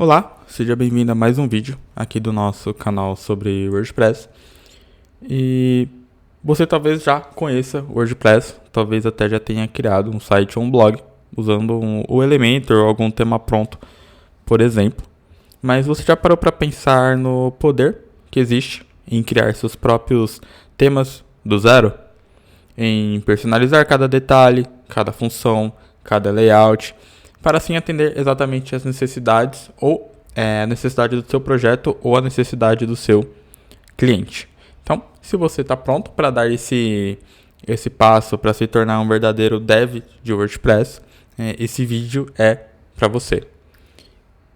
Olá, seja bem-vindo a mais um vídeo aqui do nosso canal sobre WordPress. E você talvez já conheça o WordPress, talvez até já tenha criado um site ou um blog usando o Elementor ou algum tema pronto, por exemplo. Mas você já parou para pensar no poder que existe em criar seus próprios temas do zero? Em personalizar cada detalhe, cada função, cada layout, para assim atender exatamente as necessidades ou a necessidade do seu projeto ou a necessidade do seu cliente. Então, se você está pronto para dar esse passo para se tornar um verdadeiro dev de WordPress, esse vídeo é para você.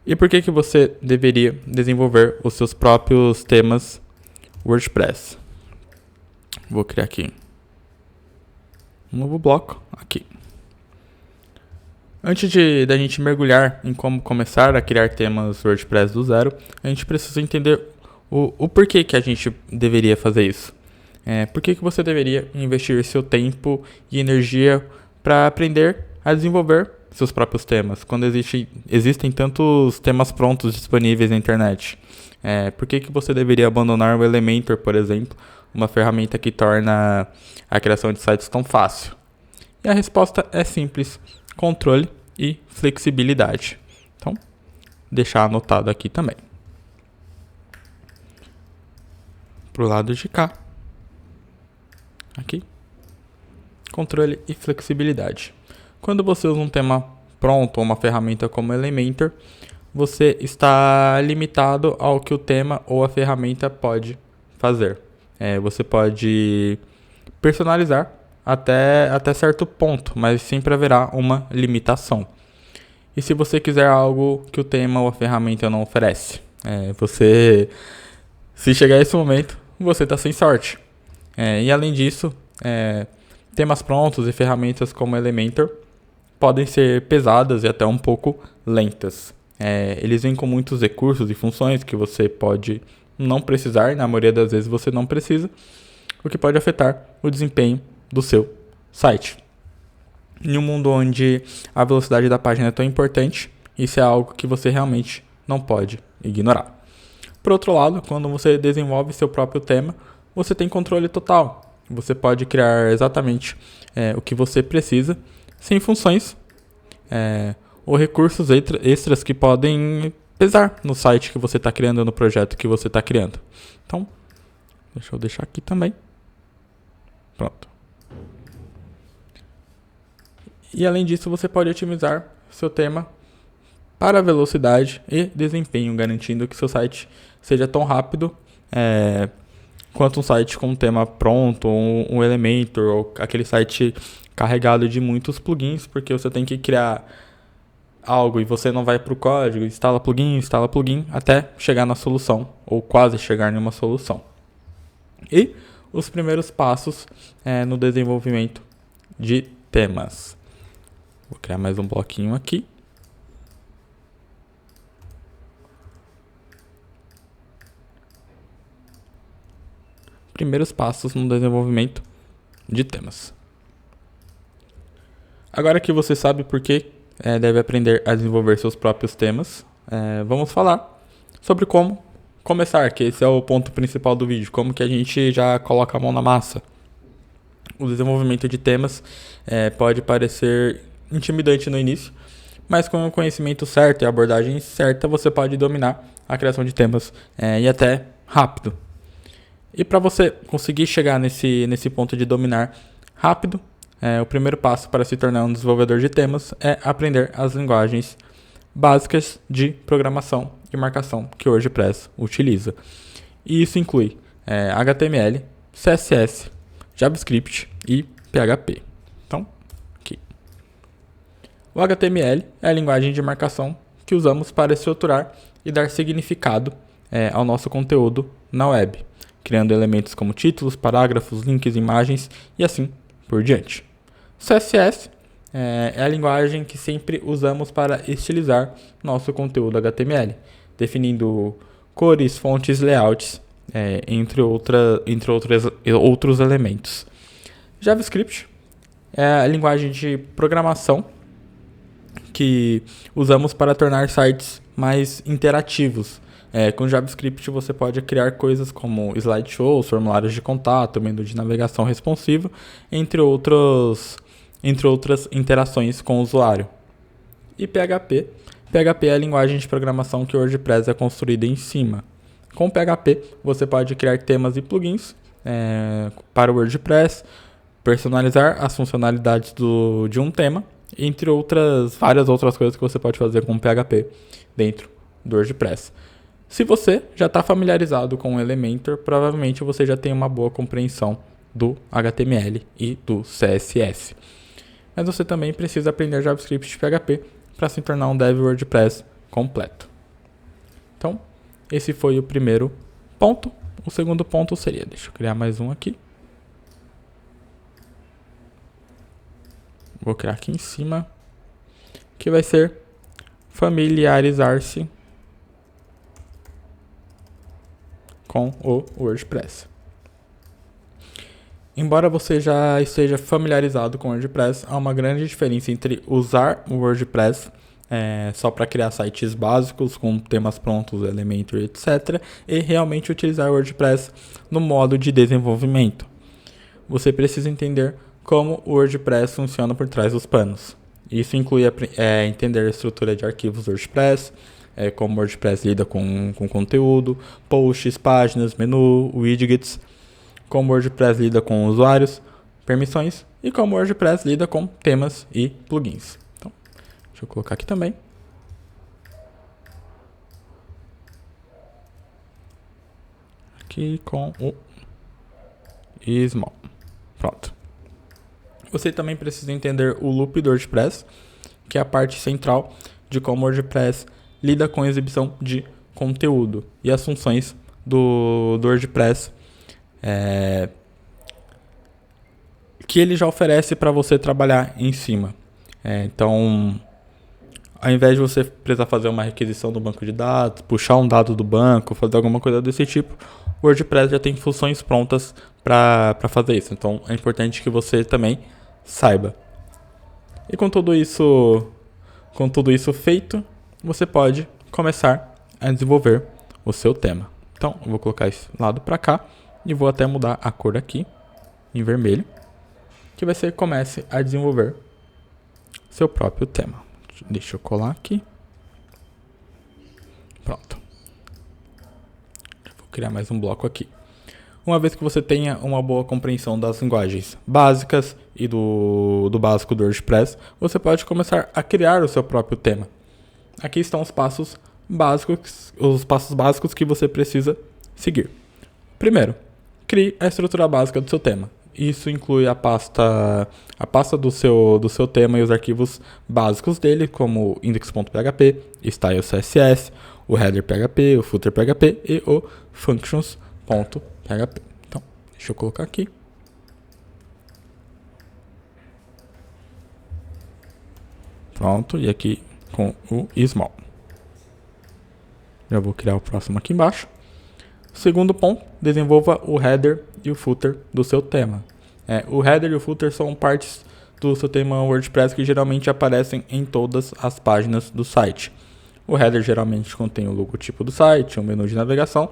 E por que você deveria desenvolver os seus próprios temas WordPress? Vou criar aqui um novo bloco aqui. Antes da gente mergulhar em como começar a criar temas WordPress do zero, a gente precisa entender o porquê que a gente deveria fazer isso. Por que você deveria investir seu tempo e energia para aprender a desenvolver seus próprios temas, quando existem tantos temas prontos disponíveis na internet? Por que você deveria abandonar o Elementor, por exemplo, uma ferramenta que torna a criação de sites tão fácil? E a resposta é simples: controle e flexibilidade. Então, deixar anotado aqui também. Pro lado de cá, aqui, controle e flexibilidade. Quando você usa um tema pronto ou uma ferramenta como Elementor, você está limitado ao que o tema ou a ferramenta pode fazer. Você pode personalizar até certo ponto, mas sempre haverá uma limitação. E se você quiser algo que o tema ou a ferramenta não oferece, se chegar a esse momento, você está sem sorte. E além disso, temas prontos e ferramentas como Elementor podem ser pesadas e até um pouco lentas. Eles vêm com muitos recursos e funções que você pode não precisar, na maioria das vezes você não precisa, o que pode afetar o desempenho do seu site. Em um mundo onde a velocidade da página é tão importante, isso é algo que você realmente não pode ignorar. Por outro lado, quando você desenvolve seu próprio tema, você tem controle total. Você pode criar exatamente o que você precisa, sem funções ou recursos extras que podem pesar no site que você está criando, no projeto que você está criando. Então, deixa eu deixar aqui também. Pronto. E além disso, você pode otimizar seu tema para velocidade e desempenho, garantindo que seu site seja tão rápido quanto um site com um tema pronto, um Elementor, ou aquele site carregado de muitos plugins, porque você tem que criar algo e você não vai para o código, instala plugin, até chegar na solução, ou quase chegar em uma solução. E os primeiros passos no desenvolvimento de temas. Vou criar mais um bloquinho aqui. Primeiros passos no desenvolvimento de temas. Agora que você sabe por que deve aprender a desenvolver seus próprios temas, vamos falar sobre como começar, que esse é o ponto principal do vídeo, como que a gente já coloca a mão na massa. O desenvolvimento de temas pode parecer intimidante no início, mas com o conhecimento certo e a abordagem certa, você pode dominar a criação de temas e até rápido. E para você conseguir chegar nesse ponto de dominar rápido, o primeiro passo para se tornar um desenvolvedor de temas é aprender as linguagens básicas de programação e marcação que o WordPress utiliza. E isso inclui HTML, CSS, JavaScript e PHP. Então, aqui. O HTML é a linguagem de marcação que usamos para estruturar e dar significado ao nosso conteúdo na web, criando elementos como títulos, parágrafos, links, imagens e assim por diante. CSS é a linguagem que sempre usamos para estilizar nosso conteúdo HTML, definindo cores, fontes, layouts, entre outros elementos. JavaScript é a linguagem de programação que usamos para tornar sites mais interativos. Com JavaScript você pode criar coisas como slideshows, formulários de contato, menu de navegação responsivo, entre outras interações com o usuário. E PHP. PHP é a linguagem de programação que o WordPress é construída em cima. Com PHP você pode criar temas e plugins para o WordPress, personalizar as funcionalidades de um tema, entre várias outras coisas que você pode fazer com PHP dentro do WordPress. Se você já está familiarizado com o Elementor, provavelmente você já tem uma boa compreensão do HTML e do CSS. Mas você também precisa aprender JavaScript e PHP para se tornar um Dev WordPress completo. Então, esse foi o primeiro ponto. O segundo ponto seria, deixa eu criar mais um aqui. Vou criar aqui em cima, que vai ser familiarizar-se com o WordPress. Embora você já esteja familiarizado com o WordPress, há uma grande diferença entre usar o WordPress só para criar sites básicos com temas prontos, Elementor, etc. e realmente utilizar o WordPress no modo de desenvolvimento. Você precisa entender como o WordPress funciona por trás dos panos. Isso inclui entender a estrutura de arquivos do WordPress, como o WordPress lida com conteúdo, posts, páginas, menu, widgets, como o WordPress lida com usuários, permissões e como o WordPress lida com temas e plugins. Então, deixa eu colocar aqui também. Aqui com o small. Pronto. Você também precisa entender o loop do WordPress, que é a parte central de como o WordPress lida com a exibição de conteúdo e as funções do WordPress que ele já oferece para você trabalhar em cima. Então, ao invés de você precisar fazer uma requisição do banco de dados, puxar um dado do banco, fazer alguma coisa desse tipo, o WordPress já tem funções prontas para fazer isso. Então, é importante que você também saiba. E com tudo isso feito, você pode começar a desenvolver o seu tema. Então, eu vou colocar esse lado para cá e vou até mudar a cor aqui em vermelho, que vai ser comece a desenvolver seu próprio tema. Deixa eu colar aqui. Pronto. Vou criar mais um bloco aqui. Uma vez que você tenha uma boa compreensão das linguagens básicas e do básico do WordPress, você pode começar a criar o seu próprio tema. Aqui estão os passos básicos que você precisa seguir. Primeiro, crie a estrutura básica do seu tema. Isso inclui a pasta do seu tema e os arquivos básicos dele, como index.php, style CSS, o header PHP, o footer PHP e o functions.php. Então, deixa eu colocar aqui. Pronto, e aqui com o small. Já vou criar o próximo aqui embaixo. Segundo ponto, desenvolva o header e o footer do seu tema. O header e o footer são partes do seu tema WordPress que geralmente aparecem em todas as páginas do site. O header geralmente contém o logotipo do site, um menu de navegação,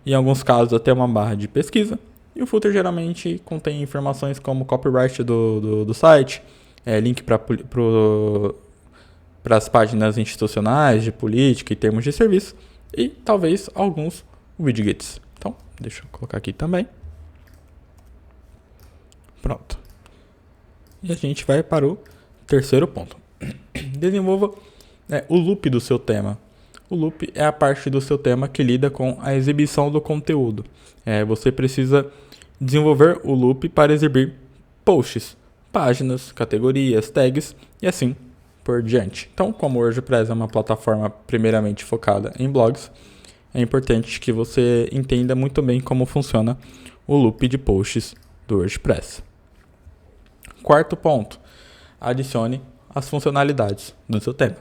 em alguns casos até uma barra de pesquisa. E o footer geralmente contém informações como copyright do site, link para as páginas institucionais de política e termos de serviço, e talvez alguns widgets. Então, deixa eu colocar aqui também. Pronto. E a gente vai para o terceiro ponto. Desenvolva o loop do seu tema. O loop é a parte do seu tema que lida com a exibição do conteúdo. Você precisa desenvolver o loop para exibir posts, páginas, categorias, tags e assim por diante. Então, como o WordPress é uma plataforma primeiramente focada em blogs, é importante que você entenda muito bem como funciona o loop de posts do WordPress. Quarto ponto, adicione as funcionalidades do seu tema.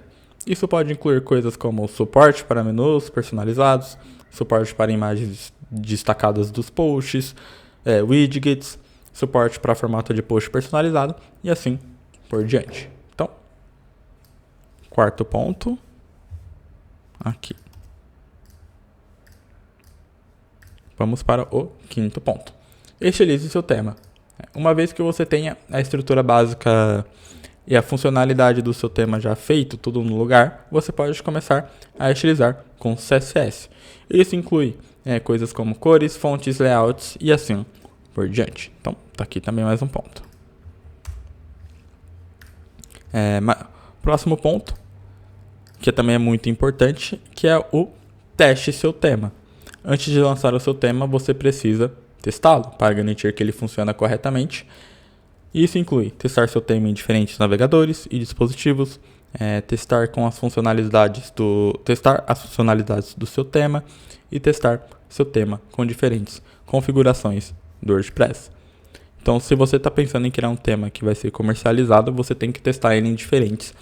Isso pode incluir coisas como suporte para menus personalizados, suporte para imagens destacadas dos posts, widgets, suporte para formato de post personalizado e assim por diante. Então, quarto ponto. Aqui. Vamos para o quinto ponto. Estilize seu tema. Uma vez que você tenha a estrutura básica e a funcionalidade do seu tema já feito, tudo no lugar, você pode começar a estilizar com CSS. Isso inclui coisas como cores, fontes, layouts e assim por diante. Então, tá aqui também mais um ponto. Próximo ponto, que também é muito importante, que é o teste seu tema. Antes de lançar o seu tema, você precisa testá-lo para garantir que ele funciona corretamente. Isso inclui testar seu tema em diferentes navegadores e dispositivos, testar as funcionalidades do seu tema e testar seu tema com diferentes configurações do WordPress. Então, se você está pensando em criar um tema que vai ser comercializado, você tem que testar ele em diferentes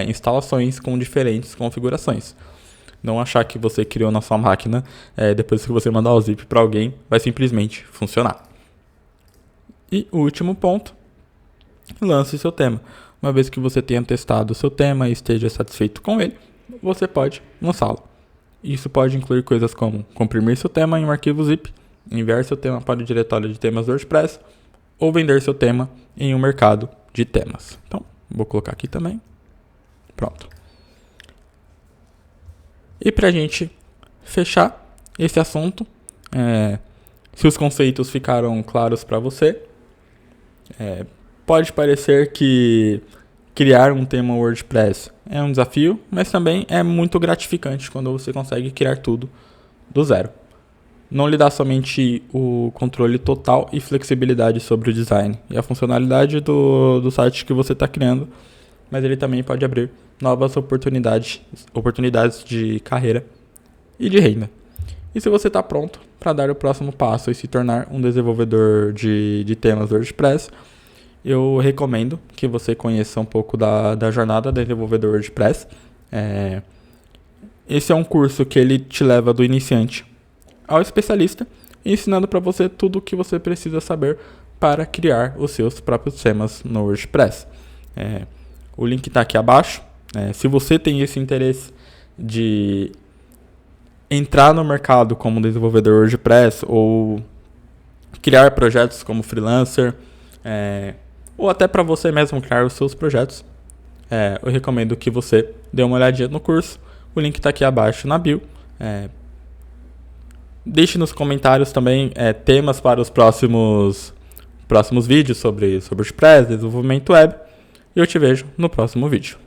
instalações com diferentes configurações. Não achar que você criou na sua máquina, depois que você mandar o zip para alguém, vai simplesmente funcionar. E o último ponto, lance seu tema. Uma vez que você tenha testado o seu tema e esteja satisfeito com ele, você pode lançá-lo. Isso pode incluir coisas como comprimir seu tema em um arquivo zip, enviar seu tema para o diretório de temas do WordPress ou vender seu tema em um mercado de temas. Então, vou colocar aqui também. Pronto. E para a gente fechar esse assunto, se os conceitos ficaram claros para você, pode parecer que criar um tema WordPress é um desafio, mas também é muito gratificante quando você consegue criar tudo do zero. Não lhe dá somente o controle total e flexibilidade sobre o design e a funcionalidade do site que você está criando, mas ele também pode abrir novas oportunidades de carreira e de renda. E se você está pronto para dar o próximo passo e se tornar um desenvolvedor de temas WordPress, eu recomendo que você conheça um pouco da jornada do desenvolvedor WordPress. Esse é um curso que ele te leva do iniciante ao especialista, ensinando para você tudo o que você precisa saber para criar os seus próprios temas no WordPress. O link está aqui abaixo. Se você tem esse interesse de entrar no mercado como desenvolvedor WordPress ou criar projetos como freelancer, ou até para você mesmo criar os seus projetos, eu recomendo que você dê uma olhadinha no curso. O link está aqui abaixo na bio. Deixe nos comentários também temas para os próximos vídeos sobre WordPress, desenvolvimento web. E eu te vejo no próximo vídeo.